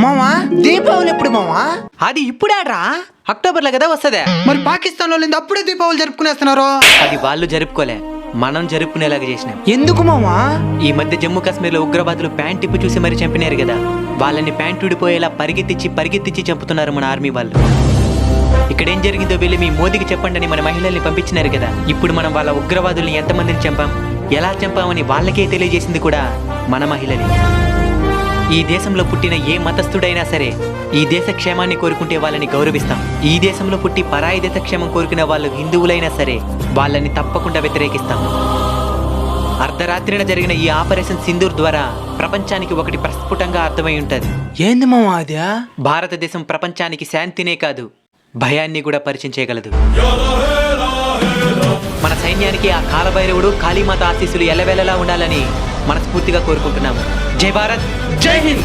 మామా దీపావళి ఎప్పుడు మామా? అది ఇప్పుడాడ్రా, అక్టోబర్లో కదా వస్తుందే. మరి పాకిస్తాన్ వాళ్ళు అప్పుడే దీపావళి జరుపుకునేస్తున్నారు. అది వాళ్ళు జరుపుకోలే, మనం జరుపుకునేలాగా చేసినాం. ఎందుకు మామా? ఈ మధ్య జమ్మూ కాశ్మీర్లో ఉగ్రవాదులు ప్యాంట్ టిప్పు చూసి మరీ చంపినారు కదా, వాళ్ళని ప్యాంట్ ఊడిపోయేలా పరిగెత్తిచ్చి చంపుతున్నారు మన ఆర్మీ వాళ్ళు. ఇక్కడ ఏం జరిగిందో వెళ్ళి మీ మోదీకి చెప్పండి అని మన మహిళల్ని పంపించినారు కదా. ఇప్పుడు మనం వాళ్ళ ఉగ్రవాదుల్ని ఎంతమందిని చంపాం, ఎలా చంపామని వాళ్ళకే తెలియజేసింది కూడా మన మహిళలే. ఈ దేశంలో పుట్టిన ఏ మతస్థుడైనా సరే ఈ దేశ క్షేమాన్ని కోరుకుంటే వాళ్ళని గౌరవిస్తాం. ఈ దేశంలో పుట్టి పరాయి దేశ క్షేమం కోరుకునే వాళ్ళు హిందువులైనా సరే వాళ్ళని తప్పకుండా వ్యతిరేకిస్తాం. అర్ధరాత్రిన జరిగిన ఈ ఆపరేషన్ సింధూర్ ద్వారా ప్రపంచానికి ఒకటి ప్రస్ఫుటంగా అర్థమై ఉంటుంది. ఏంది మామా అది? భారతదేశం ప్రపంచానికి శాంతినే కాదు, భయాన్ని కూడా పరిచయం చేయగలదు. మన సైన్యానికి ఆ కాలభైరవుడు, కాళీమాత ఆశీస్సులు ఎల్లవేళలా ఉండాలని మనస్ఫూర్తిగా కోరుకుంటున్నాము. జై భారత్, జై హింద్.